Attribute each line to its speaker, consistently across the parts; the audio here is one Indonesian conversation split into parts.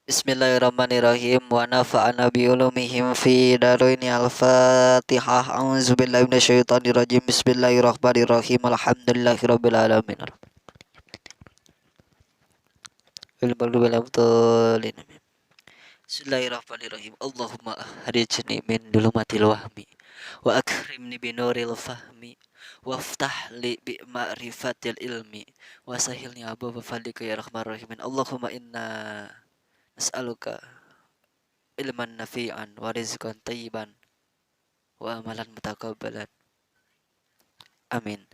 Speaker 1: Bismillahirrahmanirrahim wa nafa'ana bi ulumihim fi daraini al-Fatihah. A'udzubillahi minasyaitonirrajim. Bismillahirrahmanirrahim. Alhamdulillahirabbil alamin. Bismillahirrahmanirrahim. Allahumma ahrijni min dulumatil wahmi wa akrimni bi nuril fahmi waftah li bi ma'rifatil ilmi wa sahilni abwaaba fadlika ya rahmanir rahimin. Allahumma inna nas'aluka ilman nafi'an wa rizqan tayyiban wa amalan mutakabbalan. Amin.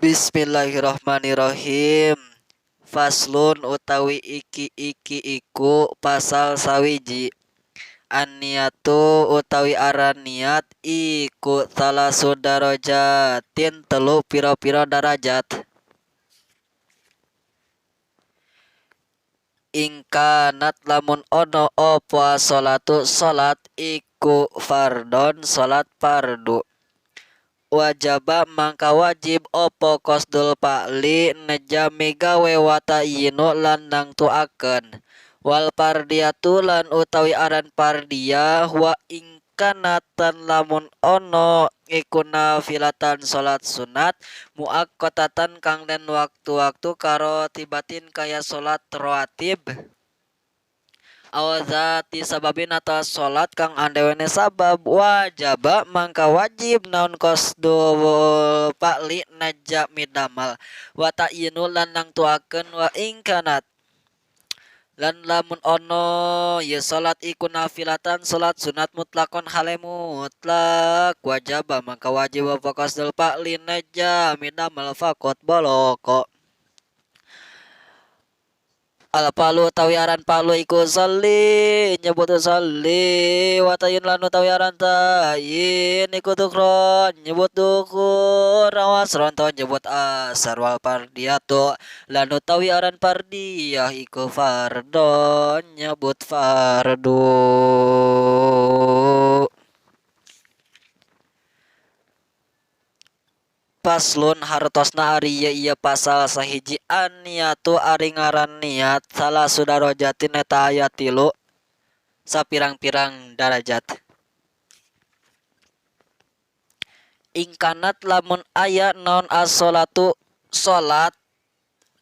Speaker 1: Bismillahirrahmanirrahim. Faslun utawi iki iku pasal sawiji. An-niyatu utawi aran niat iku salasu darajatin telu pira-pira darajat. Ingkanat lamun ono apa salatu salat iku fardon salat fardu. Wajaba mangka wajib opo kosdul pakli nejami gawe watayinu lan nang tuaken. Wal pardiatu lan utawi aran pardia wa ingkanatan lamun ono iku nafilatan salat sunat muakkotatan kang den waktu-waktu karo tibatin kaya salat rawatib. Awazati sababin atas sholat kang andewene sabab wajaba mangka wajib naon kosdu pakli naja midamal wa ta'yinu lan nang tuakeun wa ingkanat lan lamun ono ya sholat iku nafilatan sholat sunat mutlakon hale mutlak wajaba mangka wajib apa kosdul pakli naja midamal fakot boloko. Al palu tawi aran palu iku soli nyebut soli watayin lanu tawi aran tayin iku tukron nyebut tukur rawas ronto nyebut asar wal pardiatu lanu tawi aran pardiyah iku fardon nyebut fardu. Paslun hartosna ari ieu pasal sahiji an-niyatu ari ngaran niat salah sudarajatin eta aya 3 sapirang-pirang darajat. Ingkanat lamun aya naon as-sholatu salat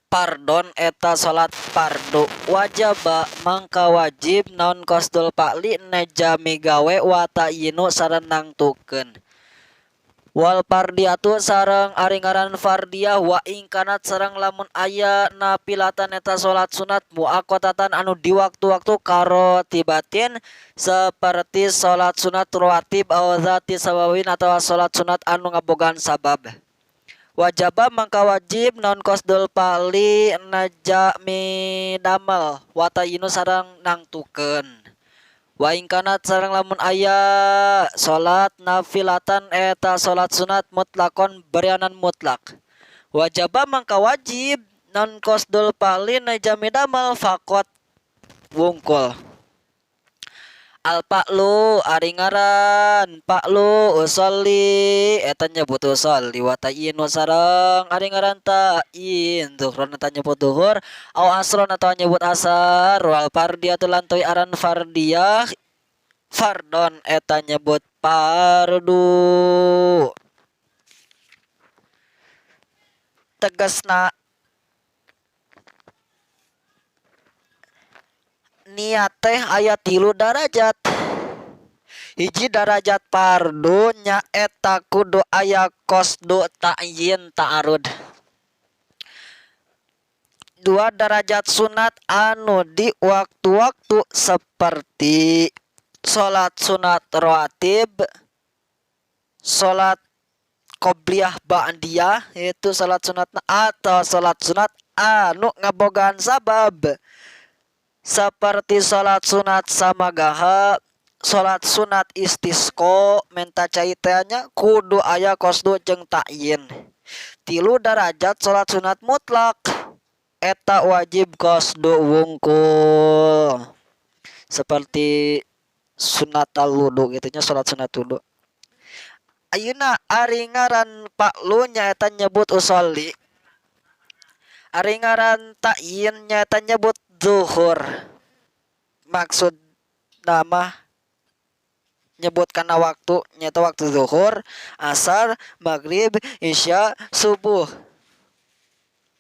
Speaker 1: pardon eta salat fardu wajaba mangka wajib naon kosdul pakli najami gawe wa ta'yinu sareng nangtukeun. Wal pardiatu sareng ari ngaran fardiyah wa ingkanat sareng lamun aya napilatan eta salat sunat muakkotatan anu di waktu-waktu karo tibatin seperti salat sunat rawatib awzati sababin atawa salat sunat anu ngabogaan sabab. Wajaba mangka wajib naon kosdul pali naja midamal wa ta'yinu sareng nangtukeun. Wa ingkanat sareng lamun aya salat nafilatan eta salat sunat mutlakon berianan mutlak wajaba mangka wajib non kosdul pali najami damal fakot wungkul. Al paklu ari ngaran paklu usolli eta nyebut usolli wa ta'yinu sareng ari ngaran ta'yin zuhron eta nyebut zuhur au asron atawa nyebut asar wal fardiyatu lan toy aran fardiyah fardon eta nyebut fardu. Tegasna niat teh aya 3 darajat. Hiji darajat fardu nya eta kudu aya kosdu ta'yin ta'arud. 2 darajat sunat anu di waktu-waktu seperti salat sunat rawatib, salat qobliyah ba'diyah yaitu salat sunat atau salat sunat anu ngabogaan sabab seperti salat sunat samagaha, salat sunat istisqo menta cai tehnya kudu aya kosdu jeung ta'yin. 3 darajat salat sunat mutlak eta wajib kosdu wungkul seperti sunatal wudu gitunya salat sunat wudu. Ayeuna ari ngaran paklu nya eta nyebut usolli Ari ngaran ta'yin nyata nyebut zuhur. Maksud nama nyebut kana waktu nyata waktu zuhur, asar, maghrib, isya, subuh.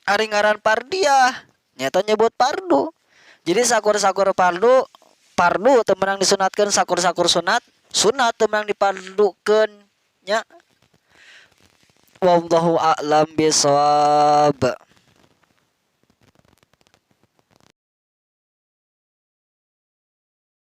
Speaker 1: Ari ngaran pardiah nyata nyebut pardu. Jadi sakur-sakur pardu teu meunang disunatkeun, sakur-sakur sunat teu meunang dipardukeun nya. Wallahu a'lam bishawab.